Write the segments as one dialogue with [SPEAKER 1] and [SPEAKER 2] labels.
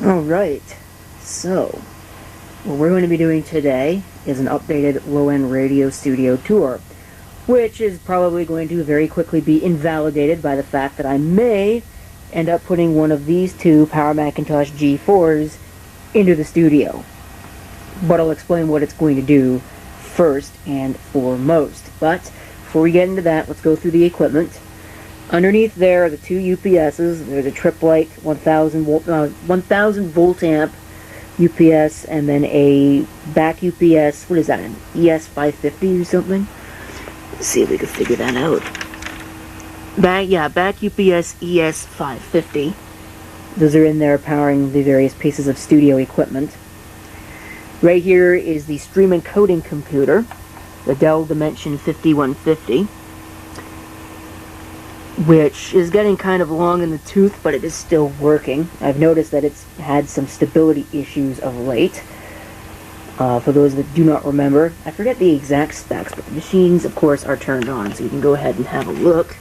[SPEAKER 1] Alright, so what we're going to be doing today is an updated low-end radio studio tour, which is probably going to very quickly be invalidated by the fact that I may end up putting one of these two Power Macintosh G4s into the studio. But I'll explain what it's going to do first and foremost. But before we get into that, let's go through the equipment. Underneath there are the two UPSs. There's a Tripp-Lite 1000 volt amp UPS, and then a back UPS. What is that? An ES550 or something? Let's see if we can figure that out. Back UPS ES550. Those are in there powering the various pieces of studio equipment. Right here is the stream encoding computer, the Dell Dimension 5150. Which is getting kind of long in the tooth, but it is still working. I've noticed that it's had some stability issues of late. For those that do not remember, I forget the exact specs, but the machines, of course, are turned on, so you can go ahead and have a look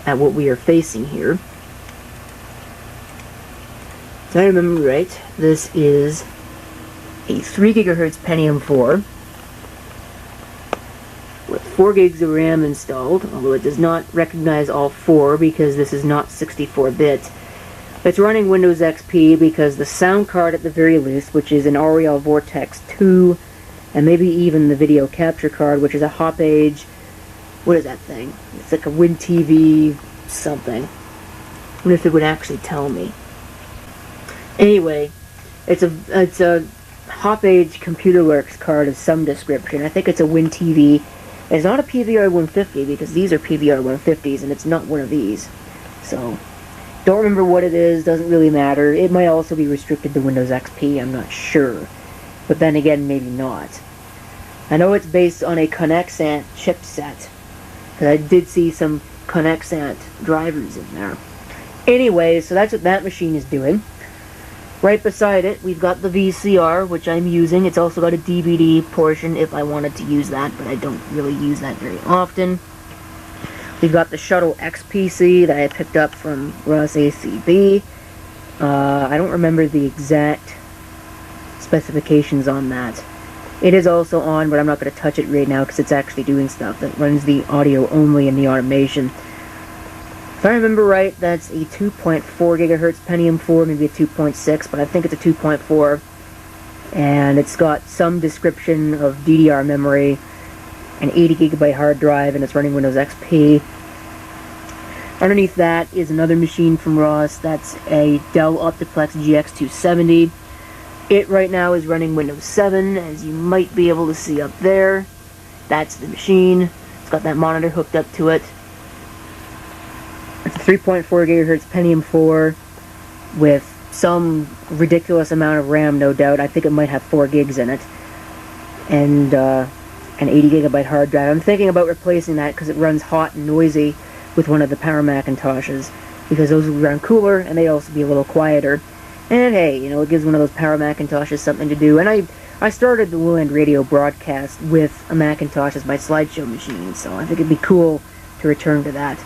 [SPEAKER 1] at what we are facing here. If I remember right, this is a 3 GHz Pentium 4. With 4 gigs of RAM installed, although it does not recognize all 4 because this is not 64-bit. It's running Windows XP because the sound card at the very least, which is an Aureal Vortex 2, and maybe even the video capture card, which is a Hop-Age, what is that thing? It's like a WinTV something. I wonder if it would actually tell me. Anyway, it's a Hop-Age ComputerWorks card of some description. I think it's a WinTV. It's not a PVR 150 because these are PVR 150s and it's not one of these. So, don't remember what it is, doesn't really matter. It might also be restricted to Windows XP, I'm not sure. But then again, maybe not. I know it's based on a Conexant chipset, because I did see some Conexant drivers in there. Anyway, so that's what that machine is doing. Right beside it, we've got the VCR, which I'm using. It's also got a DVD portion if I wanted to use that, but I don't really use that very often. We've got the Shuttle XPC that I picked up from Ross ACB. I don't remember the exact specifications on that. It is also on, but I'm not going to touch it right now because it's actually doing stuff. That runs the audio only in the automation. If I remember right, that's a 2.4 gigahertz Pentium 4, maybe a 2.6, but I think it's a 2.4. And it's got some description of DDR memory, an 80 gigabyte hard drive, and it's running Windows XP. Underneath that is another machine from Ross. That's a Dell Optiplex GX270. It right now is running Windows 7, as you might be able to see up there. That's the machine. It's got that monitor hooked up to it. It's a 3.4 gigahertz Pentium 4 with some ridiculous amount of RAM, no doubt. I think it might have 4 gigs in it. And an 80 gigabyte hard drive. I'm thinking about replacing that because it runs hot and noisy with one of the Power Macintoshes, because those will run cooler and they also be a little quieter. And hey, you know, it gives one of those Power Macintoshes something to do. And I started the low-end radio broadcast with a Macintosh as my slideshow machine, so I think it'd be cool to return to that.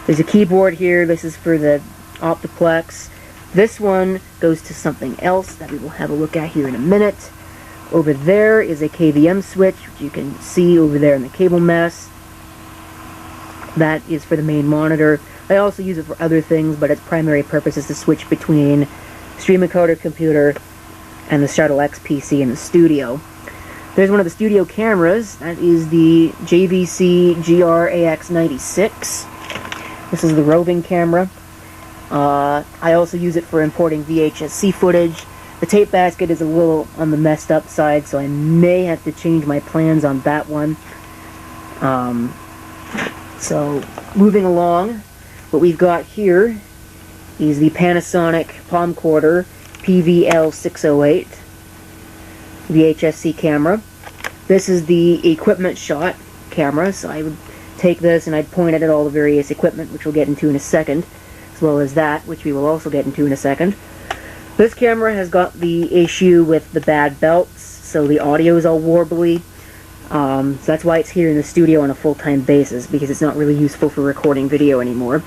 [SPEAKER 1] There's a keyboard here. This is for the Optiplex. This one goes to something else that we will have a look at here in a minute. Over there is a KVM switch, which you can see over there in the cable mess. That is for the main monitor. I also use it for other things, but its primary purpose is to switch between stream encoder computer and the Shuttle XPC in the studio. There's one of the studio cameras. That is the JVC GR-AX96. This is the roving camera. I also use it for importing VHS-C footage. The tape basket is a little on the messed up side, so I may have to change my plans on that one. So, moving along, what we've got here is the Panasonic Palmcorder PVL608 VHS-C camera. This is the equipment shot camera, so I would take this and I'd point it at all the various equipment, which we'll get into in a second, as well as that, which we will also get into in a second. This camera has got the issue with the bad belts, so the audio is all warbly. So that's why it's here in the studio on a full-time basis, because it's not really useful for recording video anymore.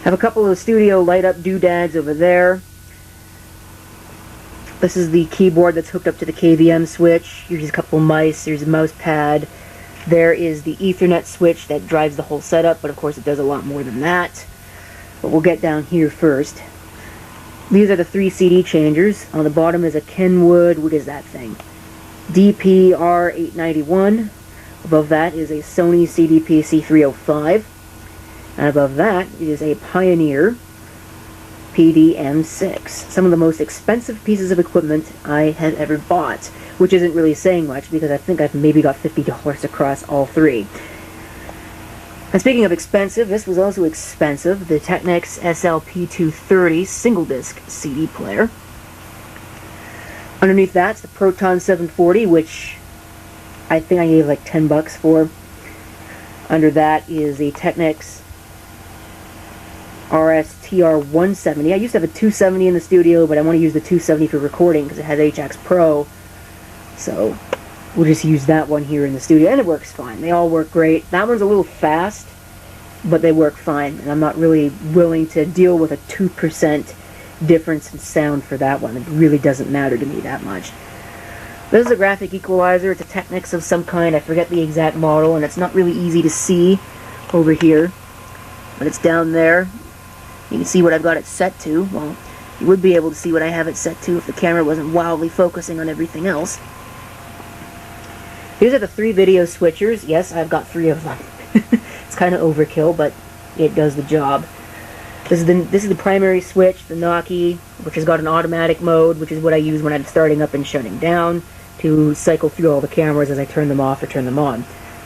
[SPEAKER 1] Have a couple of studio light-up doodads over there. This is the keyboard that's hooked up to the KVM switch. Here's a couple mice, here's a mouse pad. There is the Ethernet switch that drives the whole setup, but of course it does a lot more than that. But we'll get down here first. These are the 3 CD changers. On the bottom is a Kenwood, what is that thing? DPR891. Above that is a Sony CDP-C305. And above that is a Pioneer PDM6. Some of the most expensive pieces of equipment I have ever bought, which isn't really saying much because I think I've maybe got $50 across all 3. And speaking of expensive, this was also expensive, the Technics SLP230 single disc CD player. Underneath that's the Proton 740, which I think I gave like $10 for. Under that is a Technics RSTR170. I used to have a 270 in the studio, but I want to use the 270 for recording because it has HX Pro. So we'll just use that one here in the studio, and it works fine. They all work great. That one's a little fast, but they work fine, and I'm not really willing to deal with a 2% difference in sound for that one. It really doesn't matter to me that much. This is a graphic equalizer. It's a Technics of some kind. I forget the exact model, and it's not really easy to see over here, but it's down there. You can see what I've got it set to. Well, you would be able to see what I have it set to if the camera wasn't wildly focusing on everything else. These are the 3 video switchers. Yes, I've got 3 of them. It's kind of overkill, but it does the job. This is the primary switch, the Nokia, which has got an automatic mode, which is what I use when I'm starting up and shutting down to cycle through all the cameras as I turn them off or turn them on,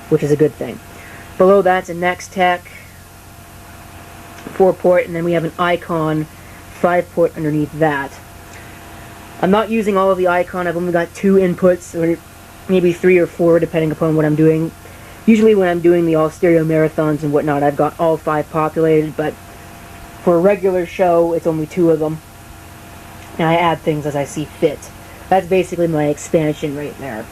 [SPEAKER 1] which is a good thing. Below that's a Nextech 4-port, and then we have an Icon 5-port underneath that. I'm not using all of the Icon. I've only got 2 inputs, or maybe 3 or 4, depending upon what I'm doing. Usually when I'm doing the all-stereo marathons and whatnot, I've got all 5 populated, but for a regular show, it's only 2 of them. And I add things as I see fit. That's basically my expansion right there.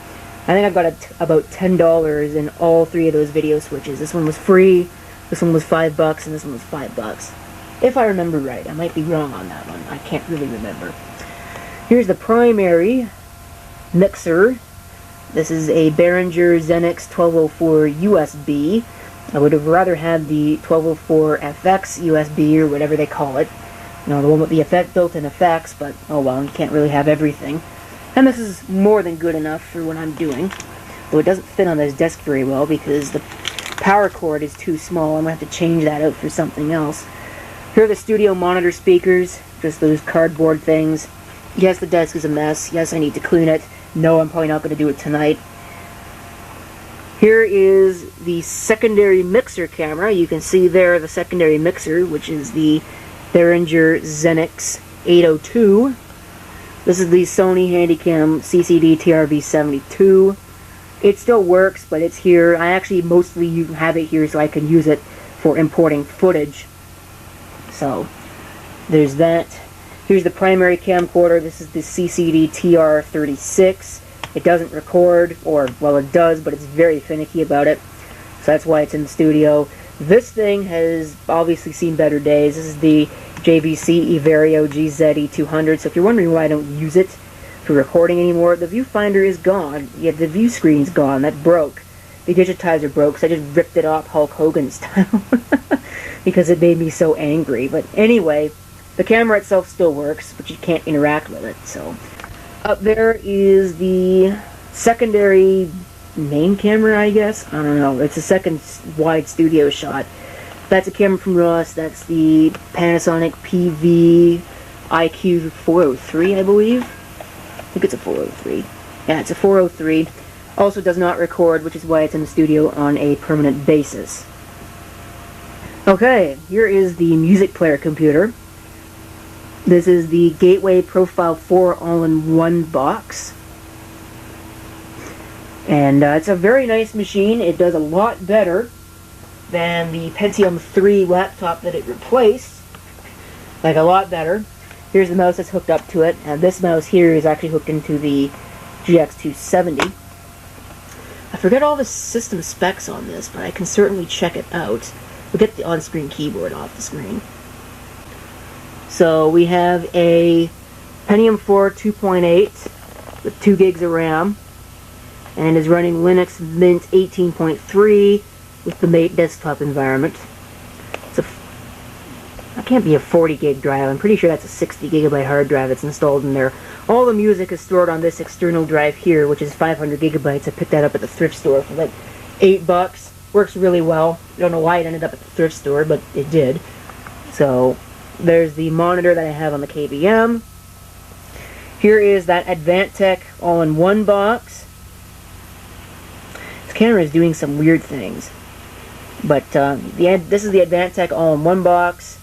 [SPEAKER 1] I think I've got about $10 in all 3 of those video switches. This one was free, this one was $5, and this one was $5. If I remember right. I might be wrong on that one. I can't really remember. Here's the primary mixer. This is a Behringer Xenix 1204 USB. I would have rather had the 1204 FX USB, or whatever they call it. You know, the one with the built-in effects, but oh well, you can't really have everything. And this is more than good enough for what I'm doing. Though it doesn't fit on this desk very well because the power cord is too small. I'm going to have to change that out for something else. Here are the studio monitor speakers, just those cardboard things. Yes, the desk is a mess. Yes, I need to clean it. No, I'm probably not going to do it tonight. Here is the secondary mixer camera. You can see there the secondary mixer, which is the Behringer Xenix 802. This is the Sony Handycam CCD TRV-72. It still works, but it's here. I actually mostly have it here so I can use it for importing footage. So, there's that. Here's the primary camcorder. This is the CCD TR36. It doesn't record, or, well, it does, but it's very finicky about it. So that's why it's in the studio. This thing has obviously seen better days. This is the JVC Everio GZE200. So if you're wondering why I don't use it for recording anymore, the viewfinder is gone. Yeah, the view screen's gone. That broke. The digitizer broke, so I just ripped it off Hulk Hogan style. Because it made me so angry. But anyway, the camera itself still works, but you can't interact with it. So up there is the secondary main camera, I guess. I don't know. It's a second wide studio shot. That's a camera from Ross. That's the Panasonic PV IQ 403, I believe. I think it's a 403. Yeah, it's a 403. Also does not record, which is why it's in the studio on a permanent basis. Okay, here is the music player computer. This is the Gateway Profile 4 all-in-one box. And it's a very nice machine. It does a lot better than the Pentium 3 laptop that it replaced. Like, a lot better. Here's the mouse that's hooked up to it, and this mouse here is actually hooked into the GX270. I forget all the system specs on this, but I can certainly check it out. We'll get the on-screen keyboard off the screen. So we have a Pentium 4 2.8 with 2 gigs of RAM, and is running Linux Mint 18.3 with the Mate desktop environment. That can't be a 40 gig drive. I'm pretty sure that's a 60 gigabyte hard drive that's installed in there. All the music is stored on this external drive here, which is 500 gigabytes. I picked that up at the thrift store for like $8. Works really well. I don't know why it ended up at the thrift store, but it did. So there's the monitor that I have on the KVM. Here is that Advantech all-in-one box. This camera is doing some weird things. But this is the Advantech all-in-one box.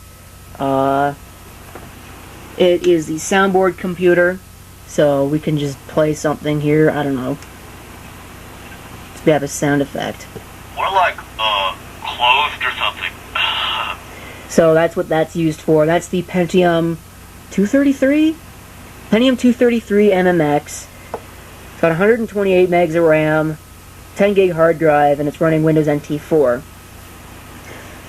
[SPEAKER 1] It is the soundboard computer, so we can just play something here. I don't know. We have a sound effect.
[SPEAKER 2] More like, closed or something.
[SPEAKER 1] So that's what that's used for. That's the Pentium 233? Pentium 233 MMX. It's got 128 megs of RAM, 10 gig hard drive, and it's running Windows NT 4.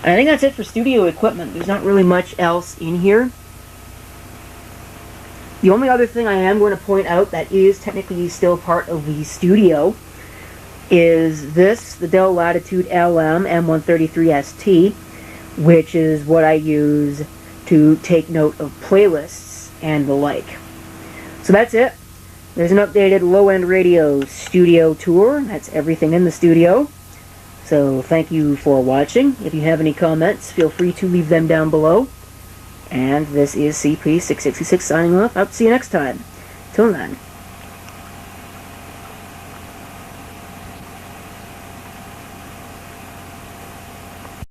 [SPEAKER 1] And I think that's it for studio equipment. There's not really much else in here. The only other thing I am going to point out that is technically still part of the studio is this, the Dell Latitude LM M133ST, which is what I use to take note of playlists and the like. So that's it. There's an updated low-end radio studio tour. That's everything in the studio. So thank you for watching. If you have any comments, feel free to leave them down below. And this is CP666 signing off. I'll see you next time. Till then.